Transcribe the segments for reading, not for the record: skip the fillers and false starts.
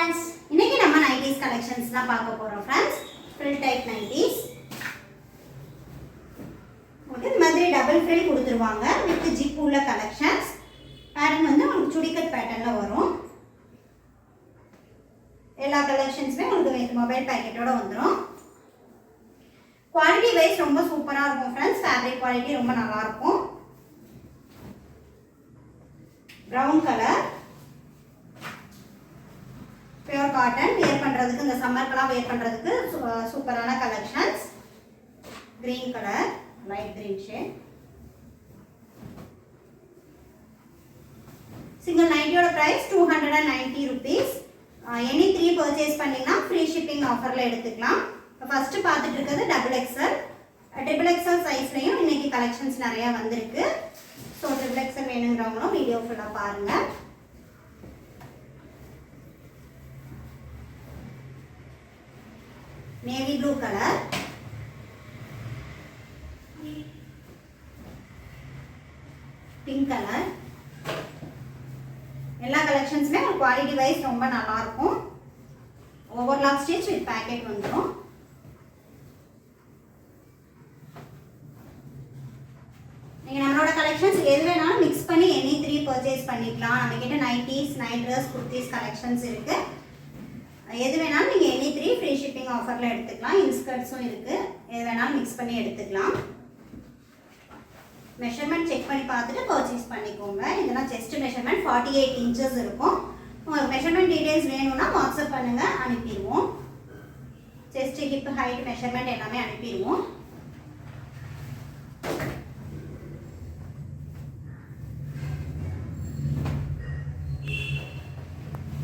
friends, இன்னைக்கு நம்ம 90s collections தான் பார்க்க போறோம் friends. Frill type 90s. உங்களுக்கு இந்த மாதிரி டபுள் ஃப்ரில் கொடுத்துருவாங்க வித் ஜிப் உள்ள collections. பேட்டர்ன் வந்து உங்களுக்கு சுடிகட் பேட்டர்ன்ல வரும். எல்லா collectionsமே உங்களுக்கு இந்த மொபைல் பேக்கெட்டோட வந்துரும். குவாலிட்டி வைஸ் ரொம்ப சூப்பரா இருக்கும் friends. ஃபேப்ரிக் குவாலிட்டி ரொம்ப நல்லா இருக்கும். brown color pure cotton wear பண்றதுக்கு இந்த சம்மர்க்கெல்லாம் wear பண்றதுக்கு சூப்பரான collections. green color light green shade. single nighty ஓட price 290 rupees. any 3 purchase பண்ணீங்கன்னா free shipping ஆஃபர்ல எடுத்துக்கலாம். ஃபர்ஸ்ட் பார்த்துட்டு இருக்குது double XL. triple XL சைஸ்லயும் இன்னைக்கு கலெக்ஷன்ஸ் நிறைய வந்திருக்கு. ஸோ triple XL வேணுங்கிறவங்களும் வீடியோ ஃபுல்லாக பாருங்க. Navy blue colour, pink colour. எல்லா கலெக்ஷன்ஸுமே ஒரு குவாலிட்டி வைஸ் ரொம்ப நல்லா இருக்கும். ஓவர்லாக் ஸ்டிச் வித் பேக்கெட் வந்துடும். நீங்கள் நம்மளோட கலெக்ஷன்ஸ் எது வேணாலும் மிக்ஸ் பண்ணி எனி 3 பர்ச்சேஸ் பண்ணிக்கலாம். நம்மக்கிட்ட nighties, night dress, kurtis collections இருக்குது. எது வேணாலும் நீங்கள் எனி 3 ஃப்ரீ ஷிப்பிங் ஆஃபரில் எடுத்துக்கலாம். இன்ஸ்கர்ட்ஸும் இருக்குது. எது வேணாலும் மிக்ஸ் பண்ணி எடுத்துக்கலாம். மெஷர்மெண்ட் செக் பண்ணி பார்த்துட்டு பர்ச்சேஸ் பண்ணிக்கோங்க. இதெல்லாம் செஸ்ட் மெஷர்மெண்ட் 48 inches இருக்கும். உங்களுக்கு மெஷர்மெண்ட் டீடைல்ஸ் வேணும்னா வாட்ஸ்அப் பண்ணுங்கள், அனுப்பிடுவோம். செஸ்ட், ஹிப், ஹைட் மெஷர்மெண்ட் எல்லாமே அனுப்பிடுவோம்.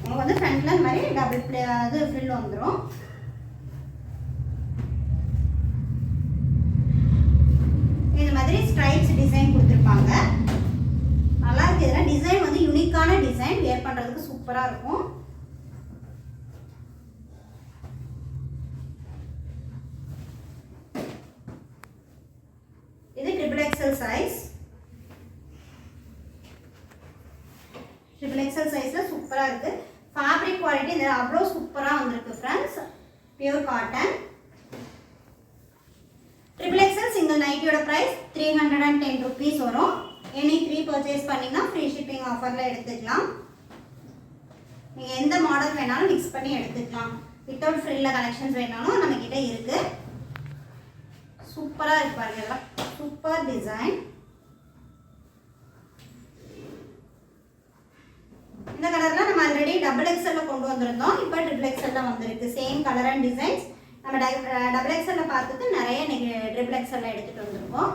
உங்களுக்கு வந்து ஃப்ரண்ட்ல இந்த மாதிரி டபுள் ஃப்ரில் வந்துடும். இந்த மாதிரி ஸ்ட்ரைப்ஸ் டிசைன் கொடுத்துருப்பாங்க. நல்லா இருக்கு. இதெல்லாம் டிசைன் வந்து யூனிக்கான டிசைன், வேர் பண்றதுக்கு சூப்பரா இருக்கும். இது triple XL size. triple XL சைஸ்ல சூப்பரா இருக்கு. ஃபேப்ரிக் குவாலிட்டி இது அவ்வளோ சூப்பரா வந்திருக்கு friends. Pure cotton. triple XL single நைட்டியோட பிரைஸ் 310 rupees வரும். எனி 3 பர்ச்சேஸ் பண்ணீங்கன்னா ஃப்ரீ ஷிப்பிங் ஆஃபர்ல எடுத்துக்கலாம். நீங்க எந்த மாடல் வேணாலும் மிக்ஸ் பண்ணி எடுத்துக்கலாம். வித்தவுட் ஃப்ரில்ல கலெக்ஷன்ஸ் வேணாலும் நம்ம கிட்ட இருக்கு. சூப்பரா இருக்கு பாருங்க. Super design. இந்த கலர்ல நம்ம ஆல்ரெடி டபுள் எக்ஸ்எல்ல கொண்டு வந்திருந்தோம். இப்போ ட்ரிபிள் எக்ஸ்எல்ல வந்திருக்கு. Same colour and designs. நம்ம டபுள் எக்ஸ்எல்ல பார்த்துட்டு நிறைய ட்ரிபிள் எக்ஸ்எல்ல எடுத்துட்டு வந்திருக்கோம்.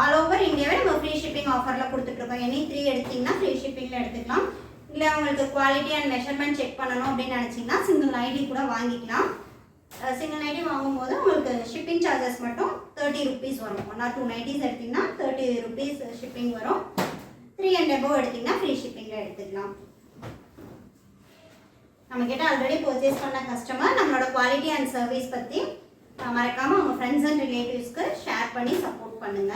ஆல் ஓவர் இந்தியாவே நம்ம ஃப்ரீ ஷிப்பிங் ஆஃபர்ல கொடுத்துட்டு இருக்கோம். எனி 3 எடுத்தீங்கன்னா ஃப்ரீ ஷிப்பிங்ல எடுத்துக்கலாம். இல்லை உங்களுக்கு குவாலிட்டி அண்ட் மெஷர்மெண்ட் செக் பண்ணணும் அப்படின்னு நினைச்சீங்கன்னா சிங்கிள் நைட்டி கூட வாங்கிக்கலாம். சிங்கிள் நைட்டி வாங்கும்போது உங்களுக்கு ஷிப்பிங் சார்ஜஸ் மட்டும் 30 rupees வரும். 1 or 2 நைட்டிஸ் எடுத்தீங்கன்னா 30 rupees ஷிப்பிங் வரும். 3 and above எடுத்தீங்கன்னா ஃப்ரீ ஷிப்பிங்ல எடுத்துக்கலாம். நம்ம கிட்ட ஆல்ரெடி பர்ச்சேஸ் பண்ண கஸ்டமர் நம்மளோட குவாலிட்டி அண்ட் சர்வீஸ் பற்றி மறக்காம உங்க ஃப்ரெண்ட்ஸ் அண்ட் ரிலேட்டிவ்ஸ்க்கு ஷேர் பண்ணி சப்போர்ட் பண்ணுங்க.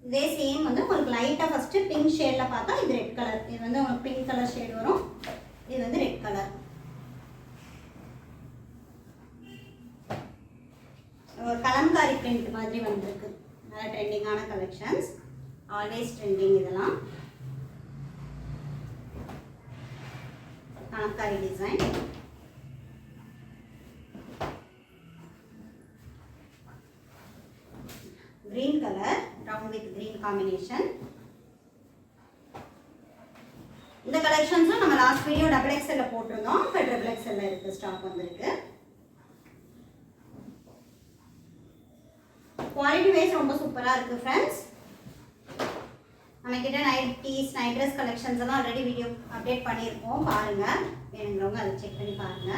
இதே சேம் வந்து உங்களுக்கு லைட்டாக ஃபர்ஸ்ட் பிங்க் ஷேட்ல பார்த்தா இது ரெட் கலர். இது வந்து உங்களுக்கு பிங்க் கலர் ஷேட் வரும். இது வந்து ரெட் கலர். ஒரு கலம்காரி பிரிண்ட் மாதிரி வந்திருக்கு. நல்ல ட்ரெண்டிங்கான கலெக்ஷன்ஸ். ஆல்வேஸ் ட்ரெண்டிங் இதெல்லாம். Kalamkari design. green color, brown with green combination. இந்த கலெக்ஷன்ஸும் நம்ம லாஸ்ட் வீடியோ டபுள் எக்ஸ்எல்ல போட்டிருந்தோம். இப்போ ட்ரிபிள் எக்ஸ்எல்ல இருக்கு, ஸ்டாக் வந்திருக்கு. குவாலிட்டி வைஸ் ரொம்ப சூப்பரா இருக்கு ஃப்ரெண்ட்ஸ். நம்ம கிட்ட நைட்டிஸ், நைட் ட்ரெஸ் கலெக்ஷன்ஸ் எல்லாம் ஆல்ரெடி வீடியோ அப்டேட் பண்ணியிருக்கோம். பாருங்க, வேணுங்கிறவங்க அதை செக் பண்ணி பாருங்க.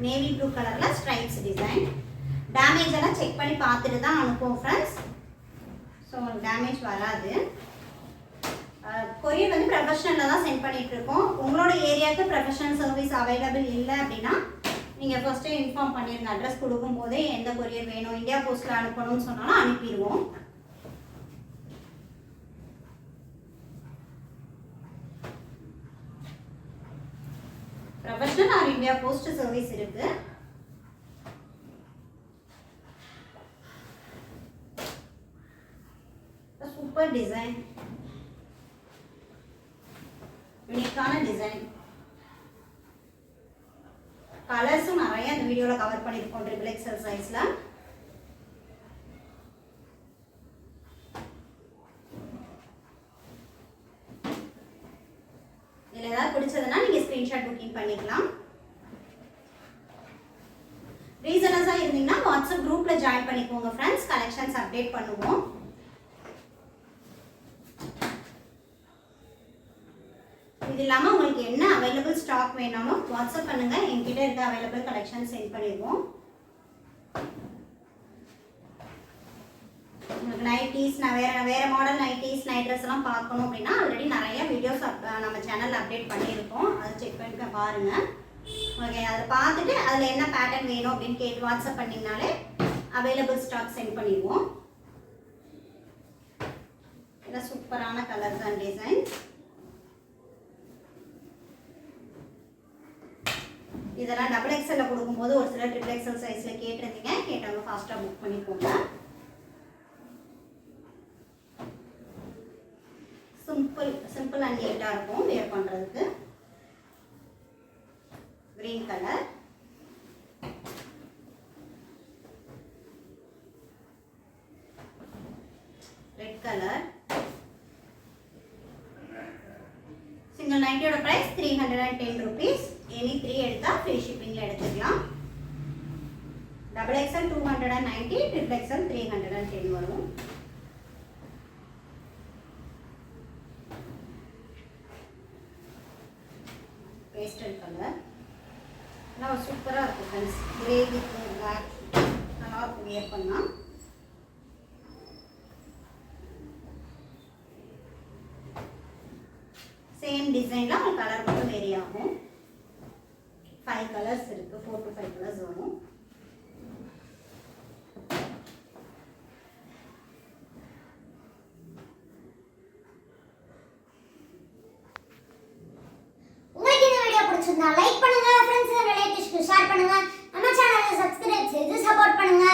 நேவி ப்ளூ கலர்ல ஸ்ட்ரைப்ஸ் டிசைன். டேமேஜ் எல்லாம் செக் பண்ணி பார்த்துட்டு தான் அனுப்புவோம் ஃப்ரெண்ட்ஸ். ஸோ உங்களுக்கு டேமேஜ் வராது. கொரியர் வந்து ப்ரொஃபஷனலில் தான் சென்ட் பண்ணிகிட்ருக்கோம். உங்களோட ஏரியாவுக்கு ப்ரொஃபஷனல் சர்வீஸ் அவைலபிள் இல்லை அப்படின்னா நீங்கள் ஃபஸ்ட்டே இன்ஃபார்ம் பண்ணிடுங்க. அட்ரஸ் கொடுக்கும்போதே எந்த கொரியர் வேணும், இந்தியா போஸ்ட்டில் அனுப்பணும்னு சொன்னாலும் அனுப்பிடுவோம். Professional or India post service இருக்குது. சூப்பர் டிசைன், யூனிக்கான டிசைன், கலர்ஸும் நிறைய இந்த வீடியோவில் கவர் பண்ணியிருக்கோம். ட்ரிபிள் எக்ஸல் சைஸில் இதில் ஏதாவது பிடிச்சதுன்னா நீங்கள் ஸ்க்ரீன்ஷாட் புக்கிங் பண்ணிக்கலாம். ரீசனஸாக இருந்தீங்கன்னா வாட்ஸ்அப் குரூப்பில் ஜாயின் பண்ணிக்கோங்க ஃப்ரெண்ட்ஸ். கலெக்ஷன்ஸ் அப்டேட் பண்ணுவோம். இது இல்லாமல் உங்களுக்கு என்ன அவைலபிள் ஸ்டாக் வேணாலும் வாட்ஸ்அப் பண்ணுங்கள். என்கிட்ட இருக்க அவைலபிள் கலெக்ஷன் சென்ட் பண்ணிடுவோம். உங்களுக்கு நைட்டீஸ், நான் வேறு மாடல் நைட்டீஸ், நைட் ட்ரெஸ் எல்லாம் பார்க்கணும் அப்படின்னா ஆல்ரெடி நிறைய வீடியோஸ் நம்ம சேனலில் அப்டேட் பண்ணியிருக்கோம். அதை செக் பண்ணி பாருங்கள். ஓகே, அதில் பார்த்துட்டு அதில் என்ன பேட்டர்ன் வேணும் அப்படின்னு கேட்டு வாட்ஸ்அப் பண்ணிங்கனாலே அவைலபிள் ஸ்டாக் சென்ட் பண்ணிடுவோம். இதெல்லாம் சூப்பரான கலர்ஸ் அண்ட் டிசைன்ஸ். இதெல்லாம் டபுள் எக்ஸலில் கொடுக்கும்போது ஒரு சில ட்ரிபிள் எக்ஸல் சைஸில் கேட்டிருந்தீங்க. கேட்டவங்க ஃபாஸ்ட்டாக புக் பண்ணிக்கோங்க. சிம்பிள் அண்ட் நீட்டாக இருக்கும் வேர் பண்ணுறதுக்கு. Green colour, red colour. Single நைட்டியோட ப்ரைஸ் 310 rupees. எனி 3 எடுத்தால் ஃப்ரீ ஷிப்பிங்கில் எடுத்துக்கலாம். டபுள் எக்ஸல் 290, ட்ரிபிள் எக்ஸல் 310 வரும். பேஸ்டல் கலர் நல்லா சூப்பராக இருக்கும் ஃப்ரெண்ட்ஸ். கிரே வித் பிளாக் நல்லா இருக்கும் வியர் பண்ணால். சேம் டிசைனில் ஒரு கலர் மட்டும் வேரி ஆகும். 5 கலர்ஸ் இருக்குது. 4 to 5 கலர்ஸ் வரும். உங்களுக்கு இந்த வீடியோ பிடிச்சிருந்தா லைக் பண்ணுங்க, ஃப்ரெண்ட்ஸ் அண்ட் ரிலேட்டிவ்ஸ்க்கு ஷேர் பண்ணுங்க, நம்ம சேனலை சப்ஸ்கிரைப் செய்து சப்போர்ட் பண்ணுங்க.